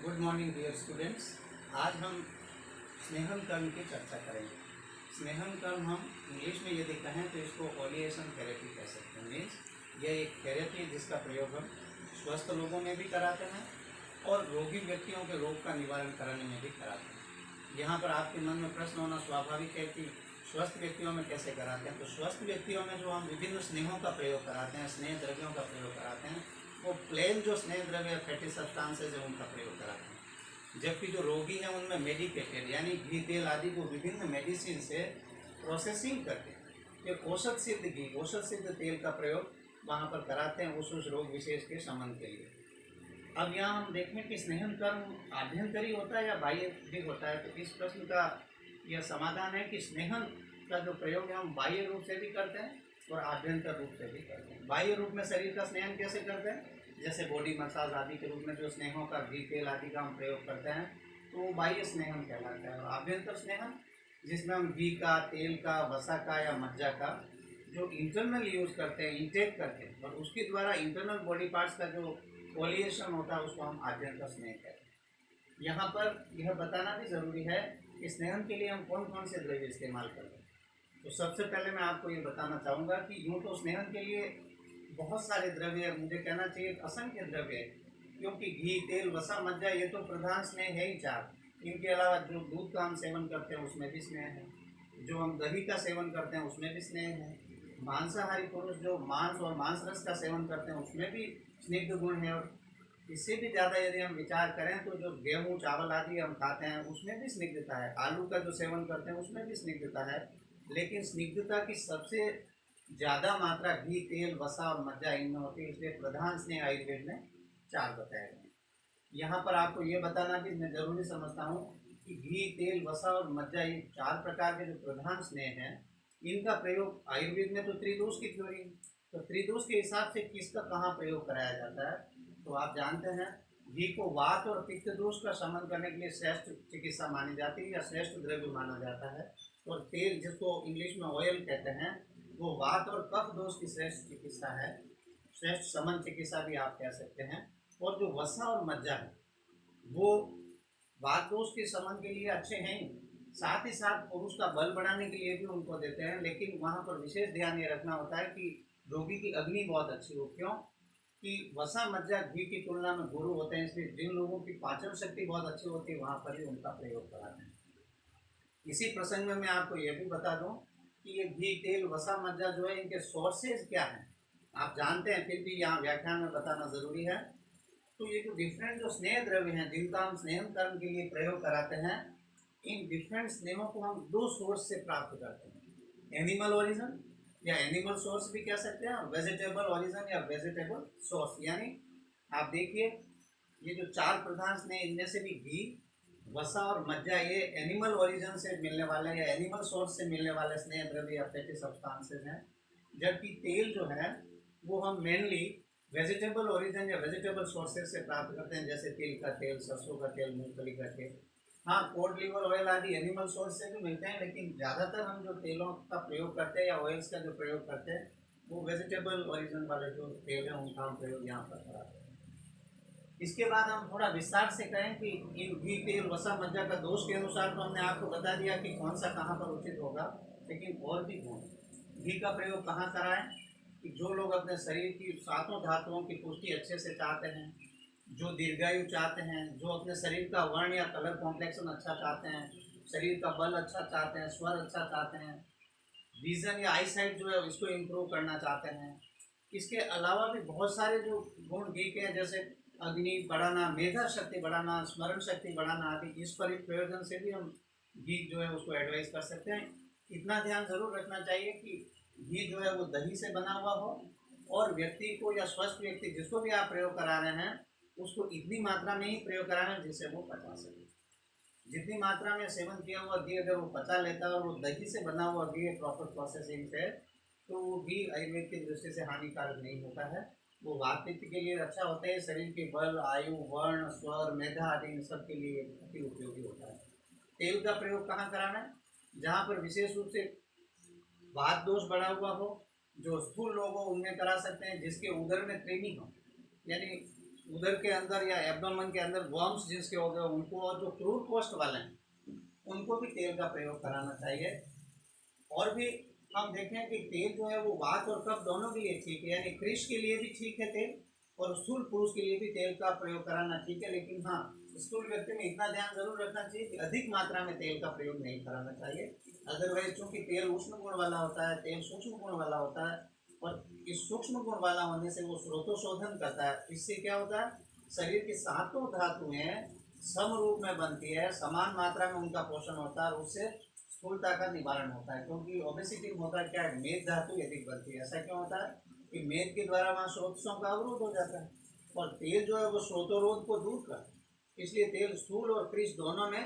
Good morning dear students. आज हम स्नेहन कर्म की चर्चा करेंगे। स्नेहन कर्म हम इंग्लिश में यदि कहें तो इसको ओलिएशन थेरेपी कह सकते हैं। मीन्स यह एक थेरेपी है जिसका प्रयोग हम स्वस्थ लोगों में भी कराते हैं और रोगी व्यक्तियों के रोग का निवारण कराने में भी कराते हैं। यहाँ पर आपके मन में प्रश्न होना स्वाभाविक है कि स्वस्थ व्यक्तियों में कैसे कराते हैं। तो स्वस्थ व्यक्तियों में जो हम विभिन्न स्नेहों का प्रयोग कराते हैं, स्नेह द्रव्यों का प्रयोग कराते हैं, वो प्लेन जो स्नेह द्रव्य फैटी सब्सटेंसेस है उनका प्रयोग कराते हैं। जबकि जो रोगी हैं उनमें मेडिकेटेड यानी घी तेल आदि को विभिन्न मेडिसिन से प्रोसेसिंग करके एक औषध सिद्ध घी, औषध सिद्ध तेल का प्रयोग वहाँ पर कराते हैं उस रोग विशेष के संबंध के लिए। अब यहाँ हम देखें कि स्नेहन कर्म आभ्यंतरी होता है या बाह्य भी होता है। तो इस प्रश्न का यह समाधान है कि स्नेहन का जो प्रयोग है हम बाह्य रूप से भी करते हैं और आभ्यंतर रूप से भी करते हैं। बाह्य रूप में शरीर का स्नेहन कैसे करते हैं, जैसे बॉडी मसाज आदि के रूप में जो स्नेहों का घी तेल आदि का हम प्रयोग करते हैं तो वो बाह्य स्नेहन कहलाता है। और आभ्यंतर स्नेहन जिसमें हम घी का, तेल का, वसा का या मज्जा का जो इंटरनल यूज़ करते हैं, इंटेक करते हैं और उसके द्वारा इंटरनल बॉडी पार्ट्स का जो ओलिएशन होता है उसको हम आभ्यंतर स्नेह कहते हैं। यहाँ पर यह बताना भी ज़रूरी है कि स्नेहन के लिए हम कौन कौन से द्रव्य इस्तेमाल करते हैं। तो सबसे पहले मैं आपको ये बताना चाहूँगा कि यूँ तो स्नेहन के लिए बहुत सारे द्रव्य, मुझे कहना चाहिए असंख्य द्रव्य है, क्योंकि घी तेल वसा मज्जा ये तो प्रधान स्नेह है ही चार। इनके अलावा जो दूध का हम सेवन करते हैं उसमें भी स्नेह है, जो हम दही का सेवन करते हैं उसमें भी स्नेह है, मांसाहारी पुरुष जो मांस और मांस रस का सेवन करते हैं उसमें भी स्निग्ध गुण है। और इससे भी ज़्यादा यदि हम विचार करें तो जो गेहूँ चावल आदि हम खाते हैं उसमें भी स्निग्धता है, आलू का जो सेवन करते हैं उसमें भी स्निग्धता है। लेकिन स्निग्धता की सबसे ज़्यादा मात्रा घी तेल वसा और मज्जा इनमें होती है, इसलिए प्रधान स्नेह आयुर्वेद में चार बताए गए हैं। यहाँ पर आपको ये बताना भी मैं ज़रूरी समझता हूँ कि घी तेल वसा और मज्जा ये चार प्रकार के जो प्रधान स्नेह हैं इनका प्रयोग आयुर्वेद में तो त्रिदोष की थ्योरी है। तो त्रिदोष के हिसाब से किसका कहाँ प्रयोग कराया जाता है, तो आप जानते हैं घी को वात और पित्त दोष का शमन करने के लिए श्रेष्ठ चिकित्सा मानी जाती है या श्रेष्ठ द्रव्य माना जाता है। और तेल जिसको इंग्लिश में ऑयल कहते हैं वो वात और कफ दोष की श्रेष्ठ चिकित्सा है, श्रेष्ठ शमन चिकित्सा भी आप कह सकते हैं। और जो वसा और मज्जा है वो वात दोष के शमन के लिए अच्छे हैं ही, साथ ही साथ पुरुष का बल बढ़ाने के लिए भी उनको देते हैं। लेकिन वहाँ पर विशेष ध्यान ये रखना होता है कि रोगी की अग्नि बहुत अच्छी हो। क्यों कि वसा मज्जा घी की तुलना में गुरु होते हैं, इसलिए जिन लोगों की पाचन शक्ति बहुत अच्छी होती है वहाँ पर ही उनका प्रयोग कराते हैं। इसी प्रसंग में मैं आपको यह भी बता दूं कि ये घी तेल वसा मज्जा जो है इनके सोर्सेज क्या हैं आप जानते हैं, फिर भी यहाँ व्याख्यान में बताना ज़रूरी है। तो ये जो डिफरेंट जो स्नेह द्रव्य हैं जिनका हम स्नेहन कर्म के लिए प्रयोग कराते हैं, इन डिफरेंट स्नेहों को हम दो सोर्स से प्राप्त करते हैं, एनिमल ओरिजिन या एनिमल सोर्स भी कह सकते हैं, वेजिटेबल ओरिजिन या वेजिटेबल सोर्स। यानी आप देखिए ये जो चार प्रधान स्नेह इनमें से भी घी वसा और मज्जा ये एनिमल ओरिजिन से मिलने वाले या एनिमल सोर्स से मिलने वाले स्नेह द्रव्य या फैटी सब्सटेंसेस हैं। जबकि तेल जो है वो हम मेनली वेजिटेबल ओरिजिन या वेजिटेबल सोर्सेज से प्राप्त करते हैं, जैसे तिल का तेल, सरसों का तेल, मूंगफली का तेल। हाँ, कोड लिवर ऑयल आदि एनिमल सोर्स से भी मिलते हैं, लेकिन ज़्यादातर हम जो तेलों का प्रयोग करते हैं या ऑयल्स का जो प्रयोग करते हैं वो वेजिटेबल ओरिजिन वाले जो तेल हैं उनका हम प्रयोग यहाँ पर कराते हैं। इसके बाद हम थोड़ा विस्तार से कहें कि इन घी तेल वसा मज्जा का दोष के अनुसार तो हमने आपको बता दिया कि कौन सा कहाँ पर उचित होगा, लेकिन और भी गुण घी का प्रयोग कहाँ कराएं कि जो लोग अपने शरीर की सातों धातुओं की पुष्टि अच्छे से चाहते हैं, जो दीर्घायु चाहते हैं, जो अपने शरीर का वर्ण या कलर कॉम्प्लेक्शन अच्छा चाहते हैं, शरीर का बल अच्छा चाहते हैं, स्वर अच्छा चाहते हैं, विजन या आई साइट जो है इसको इम्प्रूव करना चाहते हैं। इसके अलावा भी बहुत सारे जो गुण घी के हैं, जैसे अग्नि बढ़ाना, मेधा शक्ति बढ़ाना, स्मरण शक्ति बढ़ाना आदि, इस पर प्रयोजन से भी हम घी जो है उसको एडवाइस कर सकते हैं। इतना ध्यान जरूर रखना चाहिए कि घी जो है वो दही से बना हुआ हो और व्यक्ति को या स्वस्थ व्यक्ति जिसको भी आप प्रयोग करा रहे हैं उसको इतनी मात्रा में ही प्रयोग करा रहे हैं जिससे वो पचा सके। जितनी मात्रा में सेवन किया हुआ घी अगर वो पचा लेता है और वो दही से बना हुआ घी है प्रॉपर प्रोसेसिंग से, तो वो घी आयुर्वेद की दृष्टि से हानिकारक नहीं होता है। वो वात पित्त के लिए अच्छा होता है, शरीर के बल आयु वर्ण स्वर मेधा आदि इन सब के लिए अति उपयोगी होता है। तेल का प्रयोग कहाँ कराना है, जहाँ पर विशेष रूप से वात दोष बढ़ा हुआ हो, जो स्थूल लोग हो उनमें करा सकते हैं, जिसके उदर में कृमि हो, यानी उदर के अंदर या एब्डोमेन के अंदर वर्म्स जिसके हो गए उनको, और जो क्रूड कोस्ट वाले हैं उनको भी तेल का प्रयोग कराना चाहिए। और भी हम देखें कि तेल जो है वो वात और कफ दोनों के लिए ठीक है, यानी कृष के लिए भी ठीक है तेल, और स्थूल पुरुष के लिए भी तेल का प्रयोग कराना ठीक है। लेकिन हाँ, स्थूल व्यक्ति में इतना ध्यान जरूर रखना चाहिए कि अधिक मात्रा में तेल का प्रयोग नहीं कराना चाहिए। अदरवाइज चूंकि तेल उष्ण गुण वाला होता है, तेल सूक्ष्म गुण वाला होता है, और इस सूक्ष्म गुण वाला होने से वो स्रोतोशोधन करता है। इससे क्या होता है, शरीर की सातों धातुएं सम रूप में बनती है, समान मात्रा में उनका पोषण होता है, और उससे स्थूलता का निवारण होता है। क्योंकि ओबेसिटी में होता है क्या है, मेद धातु अधिक बनती है। ऐसा क्यों होता है कि मेद के द्वारा वहाँ स्रोतों का अवरोध हो जाता है, और तेल जो है वो स्रोतोरोध को दूर करता है। इसलिए तेल स्थूल और कृष दोनों में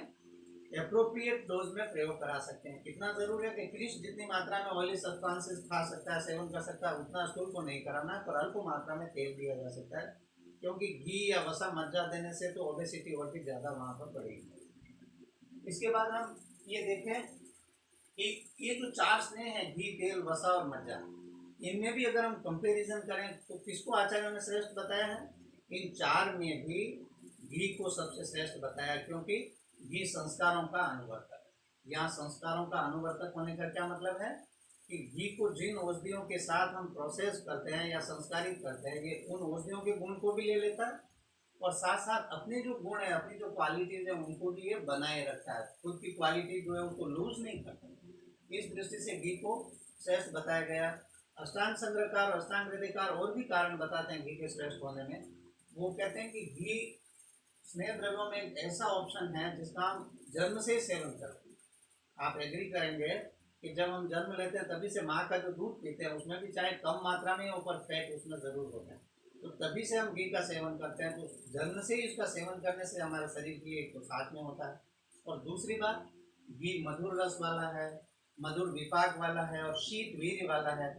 एप्रोप्रिएट डोज में प्रयोग करा सकते हैं। कितना जरूरी है कि कृष जितनी मात्रा में ऑयली सब्सटेंसेस खा सकता है, सेवन कर सकता है, उतना स्थूल को नहीं कराना है, पर अल्प मात्रा में तेल दिया जा सकता है। क्योंकि घी या वसा मज्जा देने से तो ओबेसिटी और भी ज़्यादा वहाँ पर बढ़ेगी। इसके बाद हम ये देखें कि ये जो चार स्नेह है, घी, तेल, वसा और मज्जा, इनमें भी अगर हम कंपैरिजन करें तो किसको आचार्य ने श्रेष्ठ बताया है? इन चार में भी घी को सबसे श्रेष्ठ बताया, क्योंकि घी संस्कारों का अनुवर्तक है। यहाँ संस्कारों का अनुवर्तक होने का क्या मतलब है कि घी को जिन औषधियों के साथ हम प्रोसेस करते हैं या संस्कारित करते हैं, ये उन औषधियों के गुण को भी ले लेता है, और साथ साथ अपने जो गुण है, अपनी जो क्वालिटीज है, उनको भी ये बनाए रखता है। खुद की क्वालिटी जो है उनको लूज नहीं करता। इस दृष्टि से घी को श्रेष्ठ बताया गया। अष्टांग संग्रहकार, अष्टांग हृदयकार और भी कारण बताते हैं घी के श्रेष्ठ होने में। वो कहते हैं कि घी स्नेह द्रव्यों में एक ऐसा ऑप्शन है जिसका हम जन्म से ही सेवन करते हैं। आप एग्री करेंगे कि जब हम जन्म लेते हैं तभी से माँ का जो दूध पीते हैं उसमें भी चाहे कम मात्रा में हो पर फैट उसमें ज़रूर होता है, तो तभी से हम घी का सेवन करते हैं। तो जन्म से ही इसका सेवन करने से हमारे शरीर की एक तो साथ में होता है। और दूसरी बात, घी मधुर रस वाला है, मधुर विपाक वाला है, और शीत वीर्य वाला है।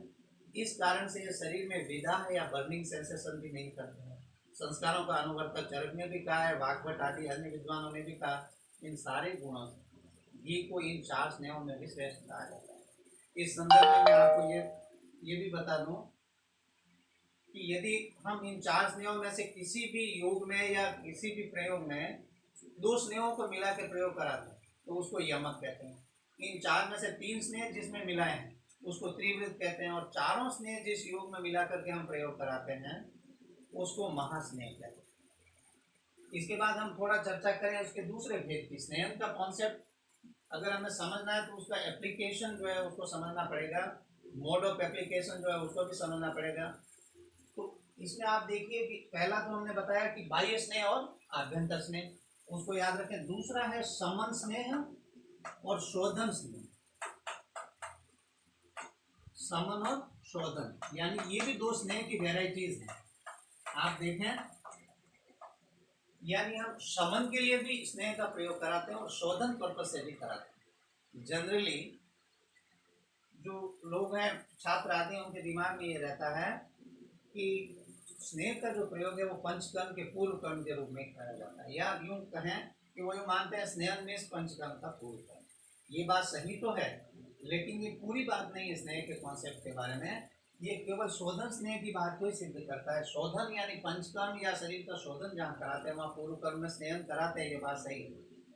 इस कारण से ये शरीर में विधा है या बर्निंग सेंसेशन भी नहीं करते हैं। संस्कारों का अनुवर्तक चरक ने भी कहा है, वाग्भट आदि अन्य विद्वानों ने भी कहा। इन सारे गुणों से घी को इन चार स्नेहों में भी श्रेष्ठ कहा जाता है। इस संदर्भ में मैं आपको ये भी बता दूं कि यदि हम इन चार स्नेहों में से किसी भी योग में या किसी भी प्रयोग में दो स्नेहों को मिला के प्रयोग कराते हैं तो उसको यमक कहते हैं। इन चार में से तीन स्नेह जिसमें मिलाए हैं उसको त्रिवृत कहते हैं, और चारों स्नेह जिस योग में मिला करके हम प्रयोग कराते हैं उसको महास्नेह कहते हैं। इसके बाद हम थोड़ा चर्चा करें उसके दूसरे भेद की। स्नेहन का कॉन्सेप्ट अगर हमें समझना है तो उसका एप्लीकेशन जो है उसको समझना पड़ेगा, मोड ऑफ एप्लीकेशन जो है उसको भी समझना पड़ेगा। तो इसमें आप देखिए कि पहला तो हमने बताया कि बाह्य स्नेह और आभ्यंतर स्नेह, उसको याद रखें। दूसरा है समन स्नेह और शोधन स्नेह। समन और शोधन यानी ये भी दो स्नेह की वेराइटीज हैं। आप देखें, यानी हम शमन के लिए भी स्नेह का प्रयोग कराते हैं और शोधन पर्पस से भी कराते हैं। जनरली जो लोग हैं, छात्र आदि, उनके दिमाग में ये रहता है कि स्नेह का जो प्रयोग है वो पंचकर्म के पूर्व कर्म के रूप में किया जाता है, या यूं कहें कि वो मानते हैं स्नेह में पंचकर्म का पूर्व कर्म। ये बात सही तो है, लेकिन ये पूरी बात नहीं है स्नेह के कॉन्सेप्ट के बारे में। ये केवल शोधन स्नेह की बात को ही सिद्ध करता है। शोधन यानी पंचकर्म या शरीर का शोधन जहाँ कराते हैं वहाँ पूर्व कर्म में स्नेहन कराते हैं, ये बात सही है।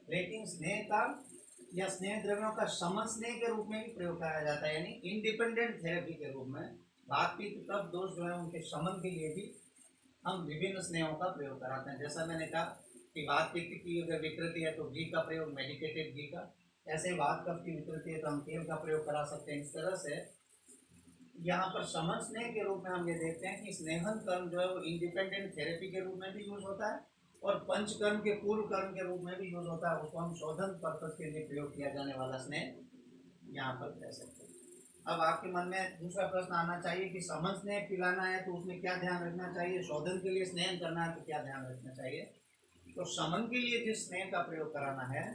लेकिन स्नेह का या स्नेह द्रव्यों का समन स्नेह के रूप में भी प्रयोग कराया जाता है, यानी इंडिपेंडेंट थेरेपी के रूप में। वात पित्त कफ दोष जो है उनके शमन के लिए भी हम विभिन्न स्नेहों का प्रयोग कराते हैं। जैसा मैंने कहा कि वात पित्त की अगर विकृति है तो घी का प्रयोग, मेडिकेटेड घी का। ऐसे वात कफ की विकृति है तो हम तेल का प्रयोग करा सकते हैं। इस तरह से यहाँ पर समन स्नेह के रूप में हम ये देखते हैं कि स्नेहन कर्म जो है वो इंडिपेंडेंट थेरेपी के रूप में भी यूज होता है और पंचकर्म के पूर्व कर्म के रूप में भी यूज होता है। उसको हम शोधन पर्पस के लिए प्रयोग किया जाने वाला स्नेह यहाँ पर कह सकते हैं। अब आपके मन में दूसरा प्रश्न आना चाहिए कि समन स्नेह पिलाना है तो उसमें क्या ध्यान रखना चाहिए, शोधन के लिए स्नेहन करना है तो क्या ध्यान रखना चाहिए। तो समन के लिए जिस स्नेह का प्रयोग कराना है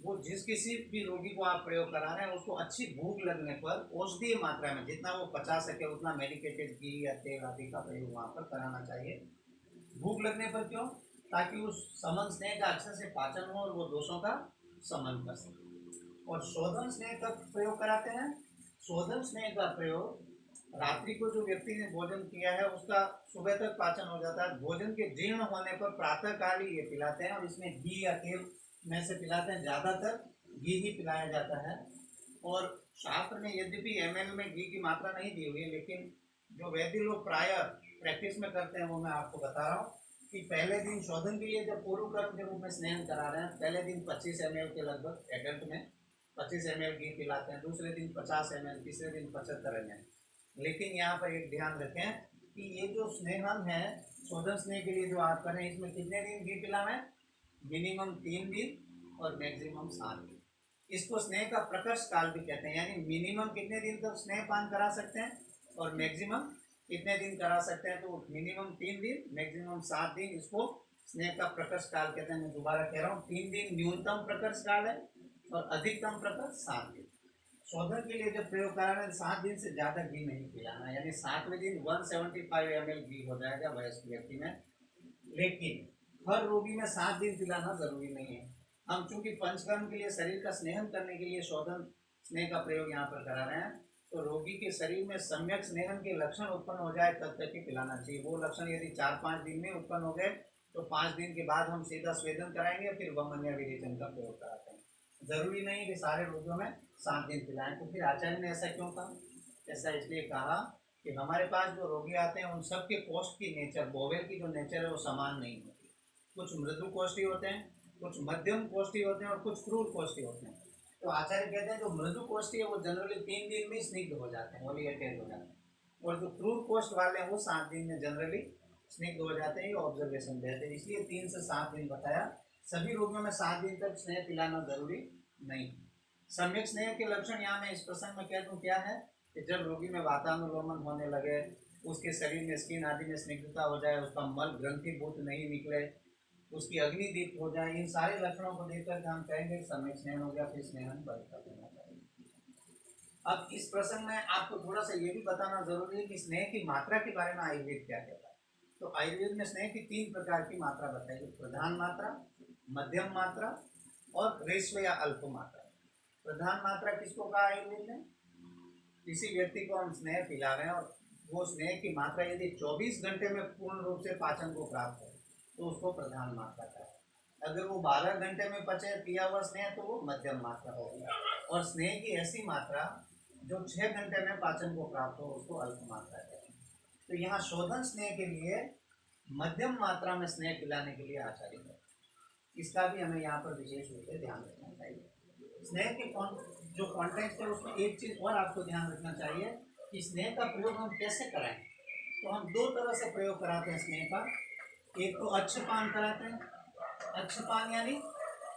वो जिस किसी भी रोगी को आप प्रयोग करा रहे हैं उसको अच्छी भूख लगने पर औषधीय मात्रा में जितना वो पचा सके उतना मेडिकेटेड घी या तेल आदि का प्रयोग वहाँ पर कराना चाहिए। भूख लगने पर क्यों? ताकि उस समन स्नेह का अच्छे से पाचन हो और वो दोषों का समन कर सके। और शोधन स्नेह का प्रयोग कराते हैं। शोधन स्नेह का प्रयोग रात्रि को जो व्यक्ति ने भोजन किया है उसका सुबह तक पाचन हो जाता है। भोजन के जीर्ण होने पर प्रातः काल ही ये पिलाते हैं और इसमें घी या तेल में से पिलाते हैं, ज़्यादातर घी ही पिलाया जाता है। और शास्त्र में यद्यपि ml में घी की मात्रा नहीं दी हुई है, लेकिन जो वैद्य लोग प्राय प्रैक्टिस में करते हैं वो मैं आपको बता रहा हूँ कि पहले दिन शोधन के लिए जब पूर्व कर्म के रूप में स्नान करा रहे हैं, पहले दिन 25 ml के लगभग एडल्ट में 25 ml घी पिलाते हैं, दूसरे दिन 50 ml, तीसरे दिन 75 ml। लेकिन यहाँ पर एक ध्यान रखें कि ये जो स्नेहन है, शोधन स्नेह के लिए जो आप करें, इसमें कितने दिन घी पिलाना है? मिनिमम 3 दिन और मैक्सिमम 7 दिन। इसको स्नेह का प्रकर्ष काल भी कहते हैं, यानी मिनिमम कितने दिन तक स्नेह पान करा सकते हैं और मैक्सिमम कितने दिन करा सकते हैं। तो मिनिमम 3 दिन, मैक्सिमम 7 दिन, इसको स्नेह का प्रकर्ष काल कहते हैं। मैं दोबारा कह रहा हूँ, 3 दिन न्यूनतम प्रकर्ष काल है और अधिकतम प्रकर्ष 7 दिन। शोधन के लिए जब प्रयोग करा रहे हैं 7 दिन से ज़्यादा घी नहीं पिलाना, यानी 7वें दिन 175 ml घी हो जाएगा वयस्क व्यक्ति में। लेकिन हर रोगी में 7 दिन पिलाना जरूरी नहीं है। हम चूंकि पंचकर्म के लिए शरीर का स्नेहन करने के लिए शोधन स्नेह का प्रयोग यहाँ पर करा रहे हैं, तो रोगी के शरीर में सम्यक स्नेहन के लक्षण उत्पन्न हो जाए तब तक ही पिलाना चाहिए। वो लक्षण यदि 4-5 दिन में उत्पन्न हो गए तो 5 दिन के बाद हम सीधा स्वेदन कराएंगे, फिर वमन या विरेचन का प्रयोग कराते हैं। जरूरी नहीं कि सारे रोगियों में 7 दिन पिलाएं। तो फिर आचार्य ने ऐसा क्यों कहा? ऐसा इसलिए कहा कि हमारे पास जो रोगी आते हैं उन सब के कोष्ठ की नेचर, बोवेल की जो नेचर है वो समान नहीं होती। कुछ मृदु कोष्ठी होते हैं, कुछ मध्यम कोष्ठी होते हैं और कुछ क्रूर कोष्ठी होते हैं। तो आचार्य कहते हैं जो मृदु कोष्ठी है वो जनरली 3 दिन में स्निग्ध हो जाते हैं, ओलिएटेड हो जाते हैं, और जो क्रूर कोष्ठ वाले हैं वो 7 दिन में जनरली स्निग्ध हो जाते हैं। ये ऑब्जर्वेशन देते हैं, इसलिए 3 से 7 दिन बताया। सभी रोगियों में 7 दिन तक स्नेह पिलाना जरूरी नहीं। सम्यक स्नेह के लक्षण यहाँ मैं इस प्रसंग में कह दूँ क्या है कि जब रोगी में वातानुलोमन होने लगे, उसके शरीर में स्किन आदि में स्निग्धता हो जाए, उसका मल ग्रंथिभूत नहीं निकले, उसकी अग्नि दीप हो जाए, इन सारे लक्षणों को देखकर हम कहेंगे सम्यक स्नेहन हो गया, फिर स्नेहन बंद कर देना चाहिए। अब इस प्रसंग में आपको थोड़ा सा ये भी बताना जरूरी है कि स्नेह की मात्रा के बारे में आयुर्वेद क्या कहता है। तो आयुर्वेद में स्नेह की 3 प्रकार की मात्रा बताई गई, प्रधान मात्रा, मध्यम मात्रा और ह्रस्व या अल्प मात्रा। प्रधान मात्रा किसको कहा आयुर्वेद ने? किसी व्यक्ति को हम स्नेह पिला रहे हैं और वो स्नेह की मात्रा यदि 24 घंटे में पूर्ण रूप से पाचन को प्राप्त हो तो उसको प्रधान मात्रा कहा। अगर वो 12 घंटे में पचे पिया हुआ स्नेह तो वो मध्यम मात्रा होगी, और स्नेह की ऐसी मात्रा जो 6 घंटे में पाचन को प्राप्त हो उसको अल्प मात्रा कहते हैं। तो यहाँ शोधन स्नेह के लिए मध्यम मात्रा में स्नेह पिलाने के लिए आचार्य है, इसका भी हमें यहाँ पर विशेष रूप से ध्यान रखना चाहिए। स्नेह के जो कॉन्टेक्स्ट है उसमें एक चीज़ और आपको ध्यान रखना चाहिए कि स्नेह का प्रयोग हम कैसे कराएं। तो हम 2 तरह से प्रयोग कराते हैं स्नेह का। एक तो अच्छपान कराते हैं, अच्छपान यानी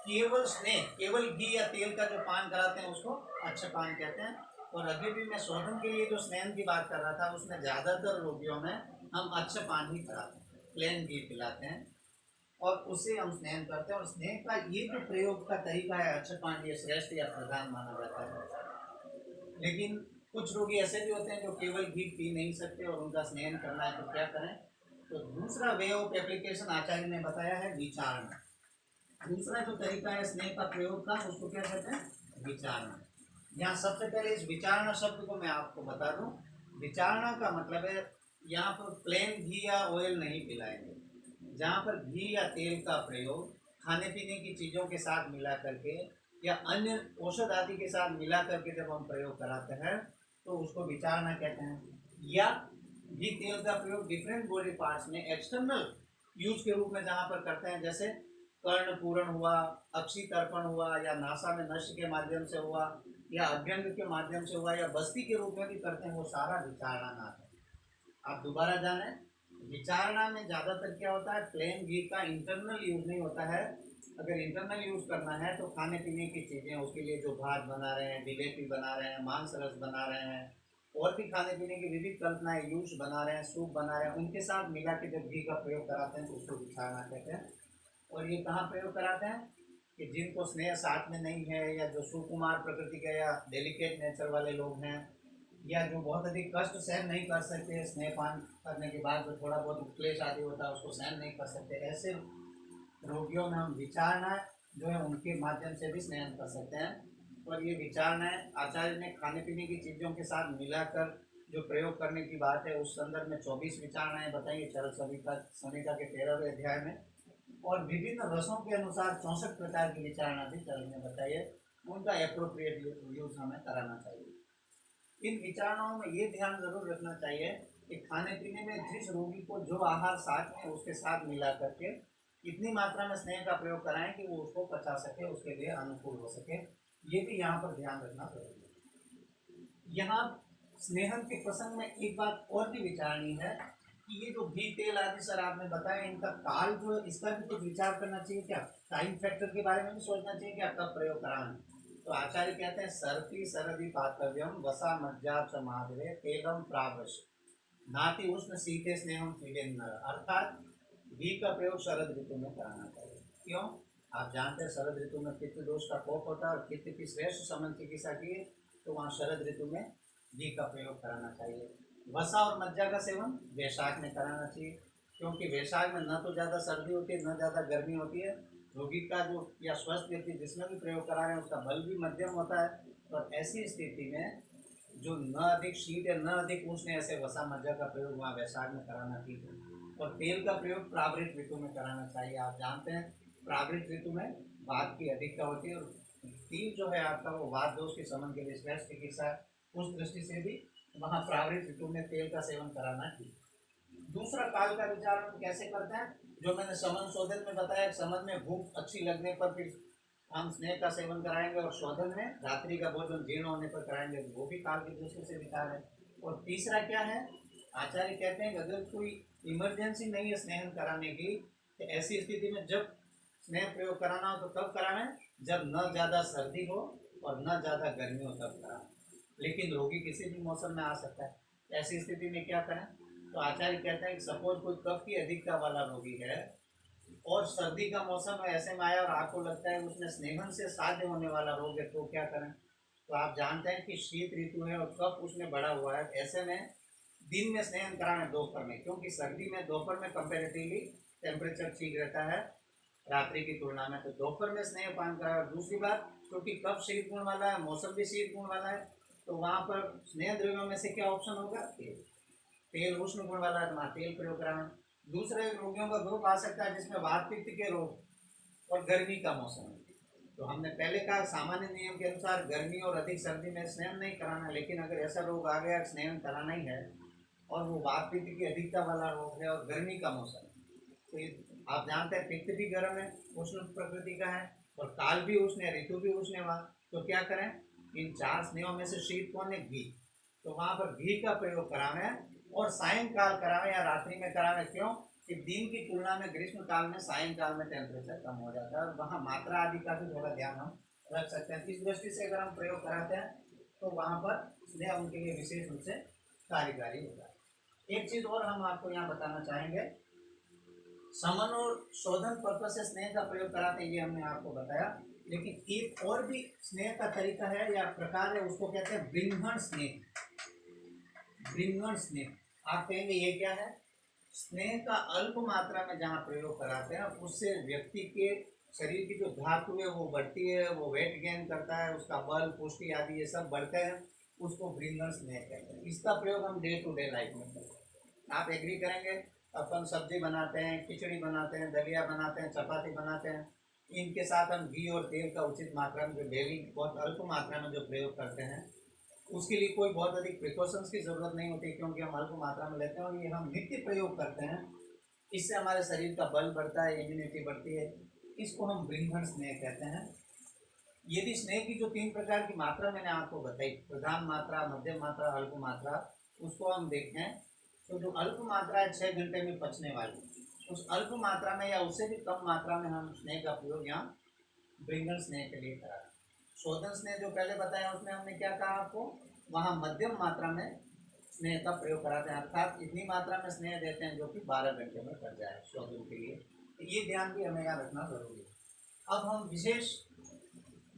केवल स्नेह, केवल घी या तेल का जो पान कराते हैं उसको अच्छपान कहते हैं। और अभी भी मैं शोधन के लिए जो स्नेहन की बात कर रहा था उसमें ज़्यादातर रोगियों में हम अच्छपान ही कराते हैं, प्लेन घी पिलाते हैं और उससे हम स्नेहन करते हैं। और स्नेह का ये जो प्रयोग का तरीका है अच्छपान, ये श्रेष्ठ या प्रधान माना जाता है। लेकिन कुछ रोगी ऐसे भी होते हैं जो केवल घी पी नहीं सकते और उनका स्नेहन करना है तो क्या करें? तो दूसरा वे ऑफ एप्लीकेशन आचार्य ने बताया है विचारणा। दूसरा जो तरीका है स्नेह का प्रयोग का उसको क्या कहते हैं? विचारणा। यहाँ सबसे पहले इस विचारणा शब्द को मैं आपको बता दूं। विचारणा का मतलब है यहाँ पर प्लेन घी या ऑयल नहीं पिलाएंगे। जहाँ पर घी या तेल का प्रयोग खाने पीने की चीज़ों के साथ मिला करके या अन्य औषध आदि के साथ मिला करके जब हम प्रयोग कराते हैं तो उसको विचारणा कहते हैं। या घी तेल का प्रयोग डिफरेंट बॉडी पार्ट्स में एक्सटर्नल यूज के रूप में जहाँ पर करते हैं, जैसे कर्ण पूरण हुआ, अक्षी तर्पण हुआ, या नासा में नष्ट के माध्यम से हुआ, या अभ्यंग के माध्यम से हुआ, या बस्ती के रूप में भी करते हैं, वो सारा विचारणा नाम है। आप दोबारा जाने, विचारणा में ज़्यादातर क्या होता है? प्लेन घी का इंटरनल यूज नहीं होता है। अगर इंटरनल यूज करना है तो खाने पीने की चीज़ें, उसके लिए जो भात बना रहे हैं, जिलेबी बना रहे हैं, मांस रस बना रहे हैं, और भी खाने पीने की विविध कल्पनाएं, यूश बना रहे हैं, सूप बना रहे हैं, उनके साथ मिला के जब घी का प्रयोग कराते हैं तो उसको विचारणा कहते हैं। और ये कहाँ प्रयोग कराते हैं? कि जिनको स्नेह साथ में नहीं है, या जो सुकुमार प्रकृति के या डेलिकेट नेचर वाले लोग हैं, या जो बहुत अधिक कष्ट सहन नहीं कर सकते, स्नेहपान करने के बाद जो थोड़ा बहुत क्लेश आदि होता है उसको सहन नहीं कर सकते, ऐसे रोगियों में हम विचारणा जो है उनके माध्यम से भी स्नेहन कर सकते हैं। और ये विचारणाएं आचार्य ने खाने पीने की चीज़ों के साथ मिलाकर जो प्रयोग करने की बात है उस संदर्भ में 24 विचारणाएं बताइए चरक संहिता के 13वें अध्याय में, और विभिन्न रसों के अनुसार 64 प्रकार की विचारणा भी चरक में बताइए, उनका एप्रोप्रिएट यूज हमें कराना चाहिए। इन विचारणाओं में ये ध्यान जरूर रखना चाहिए कि खाने पीने में जिस रोगी को जो आहार साथ में उसके साथ मिला करके इतनी मात्रा में स्नेह का प्रयोग कराएं कि वो उसको पचा सके, उसके लिए अनुकूल हो सके, ये भी यहाँ पर ध्यान रखना जरूरी है। यहाँ स्नेहन के प्रसंग में एक बात और भी विचारणी है कि ये जो घी तेल आदि सर आपने बताया, इनका काल जो, इसका भी कुछ विचार करना चाहिए क्या, टाइम फैक्टर के बारे में भी सोचना चाहिए क्या, कब प्रयोग कराना। तो आचार्य कहते हैं सर्दी सरदी पातव्यम वसा मज्जा च माधवे तेलम प्रावश नाति उष्ण शीते स्नेहम पीडेन, अर्थात घी का प्रयोग शरद ऋतु में कराना चाहिए। क्यों? आप जानते हैं शरद ऋतु में पित्त दोष का कोप होता है, और पित्त की श्रेष्ठ समन चिकित्सा की तो वहाँ शरद ऋतु में घी का प्रयोग कराना चाहिए। वसा और मज्जा का सेवन वैशाख में कराना चाहिए, क्योंकि वैशाख में न तो ज़्यादा सर्दी होती है न ज़्यादा गर्मी होती है। रोगी का जो या स्वस्थ व्यक्ति जिसमें भी प्रयोग करा रहे हैं उसका बल भी मध्यम होता है, और ऐसी स्थिति में जो न अधिक शीत या न अधिक उष्ण ऐसे वसा मज्जा का प्रयोग वहाँ वैशाख में कराना चाहिए। और तेल का प्रयोग प्रावृत ऋतु में कराना चाहिए। आप जानते हैं प्रावृत ऋतु में वात की अधिकता होती है, और तिल जो है आपका वो वात दोष के समन के लिए श्रेष्ठ चिकित्सा है। उस दृष्टि से भी वहाँ प्रावृत ऋतु में तेल का सेवन कराना चाहिए। दूसरा काल का विचार हम कैसे करते हैं, जो मैंने समन शोधन में बताया, समन में भूख अच्छी लगने पर फिर हम स्नेह का सेवन कराएंगे, और शोधन में रात्रि का भोजन जीर्ण होने पर कराएंगे, वो भी काल की दृष्टि से विचार है। और तीसरा क्या है, आचार्य कहते हैं अगर कोई इमरजेंसी नहीं है स्नेहन कराने की, तो ऐसी स्थिति में जब स्नेह प्रयोग कराना हो तो कब कराना है, जब न ज़्यादा सर्दी हो और न ज़्यादा गर्मी हो तब कराना। लेकिन रोगी किसी भी मौसम में आ सकता है, ऐसी स्थिति में क्या करें, तो आचार्य कहते हैं कि सपोज कोई कफ की अधिकता वाला रोगी है और सर्दी का मौसम है, ऐसे में आया और आपको लगता है उसमें स्नेहन से साध्य होने वाला रोग है, तो क्या करें। तो आप जानते हैं कि शीत ऋतु है और कफ उसमें बढ़ा हुआ है, ऐसे में दिन में स्नेहन कराना दोपहर में, क्योंकि सर्दी में दोपहर में कंपेरेटिवली टेम्परेचर ठीक रहता है रात्रि की तुलना में, तो दोपहर में स्नेह पान करा। दूसरी बात, क्योंकि कफ शीत गुण वाला है, मौसम भी शीत गुण वाला है, तो वहाँ पर स्नेह द्रव्यों में से क्या ऑप्शन होगा, तेल। तेल उष्ण गुण वाला है तो वहाँ तेल प्रयोग कराना। दूसरे रोगियों का ग्रुप आ सकता है जिसमें वात पित्त के रोग और गर्मी का मौसम है, तो हमने पहले कहा सामान्य नियम के अनुसार गर्मी और अधिक सर्दी में स्नेहन नहीं कराना, लेकिन अगर ऐसा रोग आ गया स्नेहन कराना ही है और वो वात पित्त की अधिकता वाला रोग है और गर्मी का मौसम है, तो आप जानते हैं पित्त भी गर्म है, उष्ण प्रकृति का है, और काल भी उष्ण है, ऋतु भी उष्ण है वहाँ, तो क्या करें, इन चार स्नेहों में से शीत कौन है, घी, तो वहाँ पर घी का प्रयोग कराना है, और सायंकाल करावे या रात्रि में करावे। क्यों कि दिन की तुलना में ग्रीष्म काल में सायंकाल में टेम्परेचर कम हो जाता है, और वहाँ मात्रा आदि का भी थोड़ा ध्यान हम रख सकते हैं। इस दृष्टि से अगर हम प्रयोग कराते हैं तो वहाँ पर स्नेह उनके लिए विशेष रूप से कार्यकारी होगा। एक चीज़ और हम आपको यहाँ बताना चाहेंगे, समन और शोधन पर्पज से स्नेह का प्रयोग कराते हैं, ये हमने आपको बताया, लेकिन एक और भी स्नेह का तरीका है या प्रकार है, उसको कहते हैं बृंहण स्नेह। बृंहण स्नेह आप कहेंगे ये क्या है, स्नेह का अल्प मात्रा में जहाँ प्रयोग कराते हैं उससे व्यक्ति के शरीर की जो धातु है वो बढ़ती है, वो वेट गेन करता है, उसका बल पुष्टि आदि ये सब बढ़ते हैं, उसको बृंहण स्नेह कहते हैं। इसका प्रयोग हम डे टू डे लाइफ में करते हैं। आप एग्री करेंगे, अपन सब्जी बनाते हैं, खिचड़ी बनाते हैं, दलिया बनाते हैं, चपाती बनाते हैं, इनके साथ हम घी और तेल का उचित मात्रा में जो डेली बहुत अल्प मात्रा में जो प्रयोग करते हैं, उसके लिए कोई बहुत अधिक प्रिकॉशंस की ज़रूरत नहीं होती, क्योंकि हम अल्प मात्रा में लेते हैं और ये हम नित्य प्रयोग करते हैं। इससे हमारे शरीर का बल बढ़ता है, इम्यूनिटी बढ़ती है, इसको हम बृंहण स्नेह कहते हैं। यदि स्नेह की जो 3 प्रकार की मात्रा मैंने आपको बताई, प्रधान मात्रा, मध्यम मात्रा, अल्प मात्रा, उसको हम देखें तो जो अल्प मात्रा है 6 घंटे में पचने वाली, उस अल्प मात्रा में या उससे भी कम मात्रा में हम स्नेह का प्रयोग यहाँ बृंहण स्नेह के लिए करा। शोधन स्नेह जो पहले बताया उसमें हमने क्या कहा आपको, वहाँ मध्यम मात्रा में स्नेह का प्रयोग कराते हैं, अर्थात इतनी मात्रा में स्नेह देते हैं जो कि 12 घंटे में कर जाए शोधन के लिए, तो ये ध्यान भी हमें यहाँ रखना जरूरी है। अब हम विशेष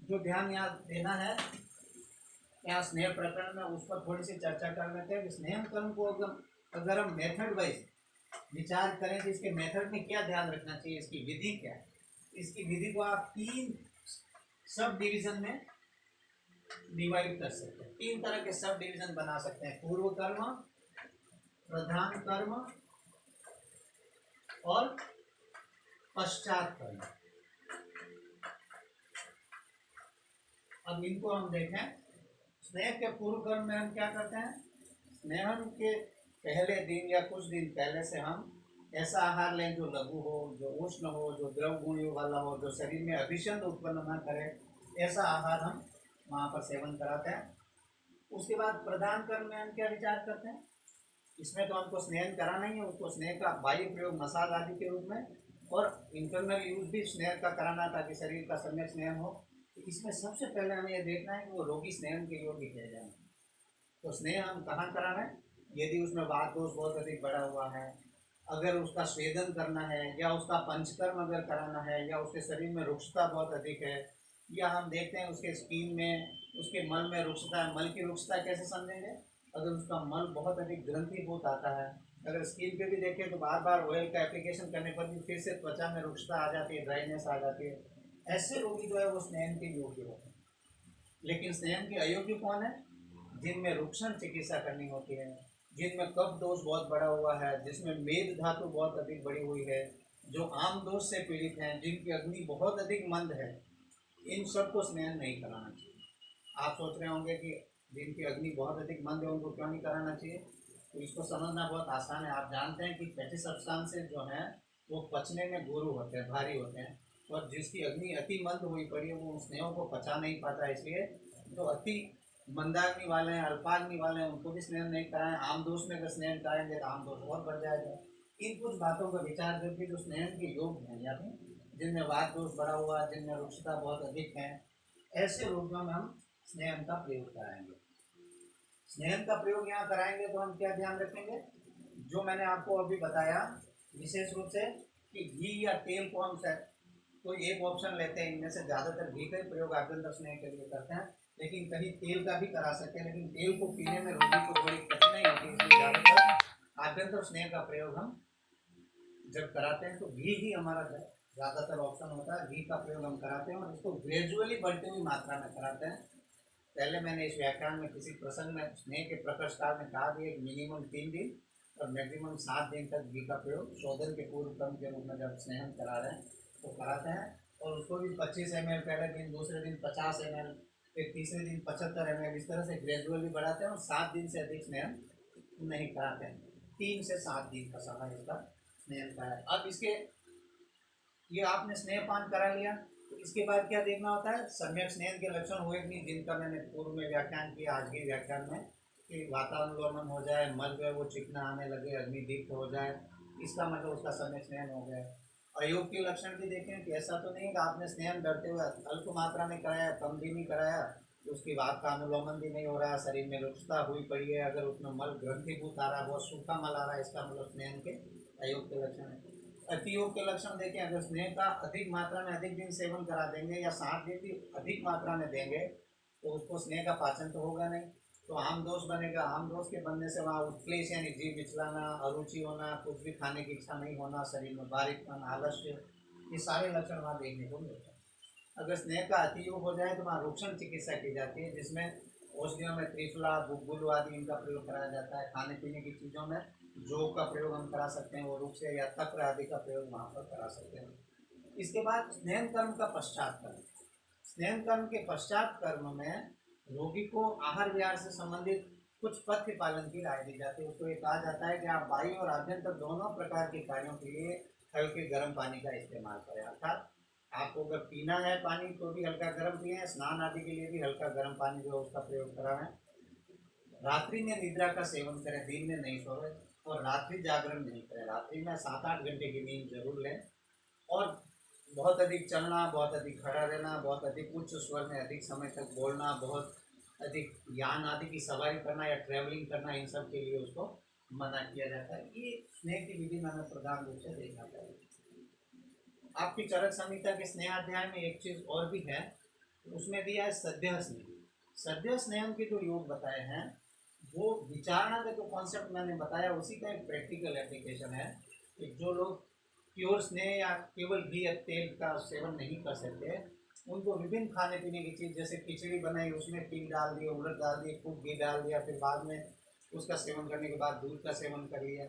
जो ध्यान यहाँ देना है यहाँ स्नेह प्रकरण में, उस पर थोड़ी सी चर्चा कर लेते हैं कि स्नेह कर्म को अगर हम मेथड वाइज विचार करें तो इसके मेथड में क्या ध्यान रखना चाहिए, इसकी विधि क्या है। इसकी विधि को आप 3 सब डिवीजन में डिवाइड कर सकते हैं, 3 तरह के सब डिवीजन बना सकते हैं, पूर्व कर्म, प्रधान कर्म और पश्चात कर्म। अब इनको हम देखें। स्नेह के पूर्व कर्म में हम क्या करते हैं, स्नेहन के पहले दिन या कुछ दिन पहले से हम ऐसा आहार लें जो लघु हो, जो उष्ण हो, जो द्रव गुणों वाला हो, जो शरीर में अभिषेक उत्पन्न न करे, ऐसा आहार हम वहाँ पर सेवन कराते हैं। उसके बाद प्रधान कर्म में हम क्या विचार करते हैं, इसमें तो हमको स्नेहन कराना ही है, उसको स्नेह का बाह्य प्रयोग मसाज आदि के रूप में और इंटरनल यूज भी स्नेह का कराना ताकि शरीर का सम्यक स्नेहन हो। तो इसमें सबसे पहले हमें यह देखना है कि वो रोगी स्नेहन के योग्य किया जाए। तो स्नेह हम कहाँ कराना है, यदि उसमें वात दोष बहुत अधिक बढ़ा हुआ है, अगर उसका स्वेदन करना है, या उसका पंचकर्म अगर कराना है, या उसके शरीर में रुक्षता बहुत अधिक है, या हम देखते हैं उसके स्किन में, उसके मल में रुक्षता है। मल की रुक्षता कैसे समझेंगे, अगर उसका मल बहुत अधिक ग्रंथीभूत आता है, अगर स्किन पे भी देखें तो बार बार ऑयल का एप्लीकेशन करने पर भी फिर से त्वचा में रुक्षता आ जाती है, ड्राइनेस आ जाती है, ऐसे रोगी जो है वो स्नेहन के योग्य होते हैं। लेकिन स्नेहन के अयोग्य कौन है, जिनमें रुक्षण चिकित्सा करनी होती है, जिनमें कफ दोष बहुत बढ़ा हुआ है, जिसमें मेद धातु बहुत अधिक बढ़ी हुई है, जो आम दोष से पीड़ित हैं, जिनकी अग्नि बहुत अधिक मंद है, इन सबको स्नेहन नहीं कराना चाहिए। आप सोच रहे होंगे कि जिनकी अग्नि बहुत अधिक मंद है उनको क्यों नहीं कराना चाहिए, तो इसको समझना बहुत आसान है। आप जानते हैं कि फैटी सब्सटेंसेस जो हैं वो पचने में गुरु होते हैं, भारी होते हैं, और जिसकी अग्नि अति मंद हुई पड़ी है वो स्नेहों को पचा नहीं पाता, इसलिए जो अति मंदाग्नि वाले हैं, अल्पाग्नि वाले हैं, उनको भी स्नेहन नहीं कराएं। आम दोष में अगर स्नेहन कराएंगे तो आम दोष और बढ़ जाएगा। इन कुछ बातों का विचार करके जो स्नेहन के योग्य हैं, या फिर जिनमें वात दोष बढ़ा हुआ है, जिनमें रुक्षता बहुत अधिक है, ऐसे रोगियों में हम स्नेहन का प्रयोग कराएंगे। स्नेहन का प्रयोग यहाँ कराएंगे तो हम क्या ध्यान रखेंगे, जो मैंने आपको अभी बताया विशेष रूप से कि घी या तेल को हम कोई एक ऑप्शन लेते हैं, इनमें से ज़्यादातर घी का ही प्रयोग आभ्यंतर स्नेह के लिए करते हैं, लेकिन कहीं तेल का भी करा सकते हैं, लेकिन तेल को पीने में रोगी को थोड़ी कठिनाई होती है, इसलिए ज़्यादातर आभ्यंतर स्नेह का प्रयोग हम जब कराते हैं तो घी ही हमारा ज़्यादातर ऑप्शन होता है। घी का प्रयोग हम कराते हैं और इसको ग्रेजुअली बढ़ती हुई मात्रा में कराते हैं। पहले मैंने इस व्याख्यान में किसी प्रसंग में स्नेह के प्रकर्ष काल में कहा भी, मिनिमम 3 दिन और मैक्सिमम 7 दिन तक घी का प्रयोग शोधन के पूर्व क्रम के रूप में जब स्नेहन करा रहे हैं तो कराते हैं। और उसको भी 25 ml पहले दिन, दूसरे दिन 50 ml, फिर तीसरे दिन 75 ml, इस तरह से ग्रेजुअली बढ़ाते हैं और 7 दिन से अधिक स्नेहन नहीं कराते हैं। 3 से 7 दिन का समय इसका स्नेहन का है। अब इसके ये आपने स्नेहपान करा लिया, तो इसके बाद क्या देखना होता है, सम्यक स्नेहन के लक्षण हुए कि नहीं, जिनका मैंने पूर्व में व्याख्यान किया, आज के व्याख्यान में, कि वातानुलोमन हो जाए, मल जो है वो चिकना आने लगे, अग्निदीप्त हो जाए, इसका मतलब उसका सम्यक स्नेहन हो गया। अयोग के लक्षण भी देखें कि ऐसा तो नहीं कि आपने स्नेहन डरते हुए अल्प मात्रा में कराया, कम भी नहीं कराया, तो उसकी बात का अनुलोमन भी नहीं हो रहा, शरीर में रुक्षता हुई पड़ी है, अगर उसमें मल ग्रंथीभूत आ रहा है, बहुत सूखा मल आ रहा है, इसका मतलब स्नेहन के अयोग के लक्षण है। अतियोग के लक्षण देखें, अगर स्नेह का अधिक मात्रा में अधिक दिन सेवन करा देंगे या 7 दिन भी अधिक मात्रा में देंगे तो उसको स्नेह का पाचन तो होगा नहीं, तो आम दोष बनेगा। आम दोष के बनने से वहाँ उत्क्लेश यानी जीभ मिचलाना, अरुचि होना, कुछ भी खाने की इच्छा नहीं होना, शरीर में बारीकपन, आलस्य, ये सारे लक्षण वहाँ देखने को मिलते हैं। अगर स्नेह का अतियोग हो जाए तो वहाँ रुक्षण चिकित्सा की जाती है, जिसमें औषधियों में त्रिफला, गुग्गुलू आदि इनका प्रयोग कराया जाता है। खाने पीने की चीज़ों में जो का प्रयोग हम करा सकते हैं, वो रूप से, या तक्र आदि का प्रयोग वहाँ पर करा सकते हैं। इसके बाद स्नेहन कर्म का पश्चात कर्म। स्नेहन कर्म के पश्चात कर्म में रोगी को आहार विहार से संबंधित कुछ पथ्य पालन की राय दी जाती है। उसको ये कहा जाता है कि आप बाह्य और आभ्यंतर दोनों प्रकार के कार्यों के लिए हल्के गर्म पानी का इस्तेमाल करें, अर्थात आपको अगर पीना है पानी तो भी हल्का गर्म पिए, स्नान आदि के लिए भी हल्का गर्म पानी जो है उसका प्रयोग कराएं। रात्रि में निद्रा का सेवन करें, दिन में नहीं सोए, और रात्रि जागरण नहीं करें। रात्रि में 7-8 घंटे की नींद जरूर लें, और बहुत अधिक चलना, बहुत अधिक खड़ा रहना, बहुत अधिक उच्च स्वर में अधिक समय तक बोलना, बहुत अधिक यान आदि की सवारी करना या ट्रैवलिंग करना, इन सब के लिए उसको मना किया जाता है। ये स्नेह की विधि मैंने प्रधान रूप से देखा था। आपकी चरक संहिता के स्नेहाध्याय में एक चीज़ और भी है, उसमें दिया है सद्य स्नेह। सद्य स्नेहन के जो योग बताए हैं वो विचारणा का जो कॉन्सेप्ट मैंने बताया उसी का एक प्रैक्टिकल एप्लीकेशन है कि जो लोग प्योर स्नेह या केवल घी या तेल का सेवन नहीं कर सकते, उनको विभिन्न खाने पीने की चीज़, जैसे खिचड़ी बनाई उसमें तिल डाल दिए, उड़द डाल दिए, खूब घी डाल दिया, फिर बाद में उसका सेवन करने के बाद दूध का सेवन कर लिया,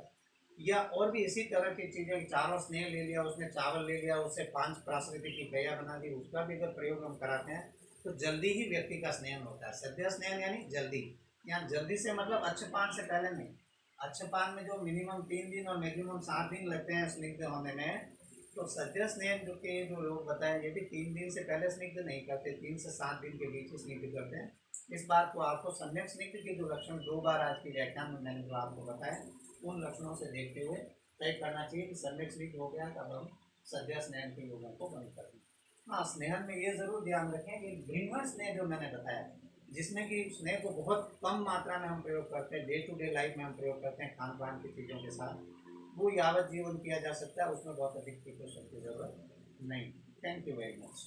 या और भी इसी तरह की चीज़ें, चावल स्नेह ले लिया, उसमें चावल ले लिया, उससे 5 प्राकृतिक की पेया बना दी, उसका भी अगर प्रयोग हम कराते हैं तो जल्दी ही व्यक्ति का स्नेहन होता है। सद्य स्नेहन यानी जल्दी, यहाँ जल्दी से मतलब अच्छेपान से पहले नहीं। अच्छेपान में जो मिनिमम 3 दिन और मैक्सिमम 7 दिन लगते हैं स्निग्ध होने में, तो सद्य स्नेह जो के जो लोग बताएं ये भी 3 दिन से पहले स्निग्ध नहीं करते, 3 से 7 दिन के बीच स्निग्ध करते हैं। इस बात को आपको सम्यक स्निग्ध के जो लक्षण 2 बार आज की व्याख्यान में मैंने जो आपको बताया, उन लक्षणों से देखते हुए तय करना चाहिए कि सम्यक स्निग्ध हो गया तब हम सद्य स्नेहन के योगों को बंद कर दें। हाँ, स्नेहन में ये जरूर ध्यान रखें कि भृंगण स्नेह जो मैंने बताया, जिसमें कि स्नेह को बहुत कम मात्रा में हम प्रयोग करते हैं, डे टू डे लाइफ में हम प्रयोग करते हैं खान पान की चीज़ों के साथ, वो यावत जीवन किया जा सकता है, उसमें बहुत अधिक प्रिकॉशन की जरूरत नहीं। Thank you very much.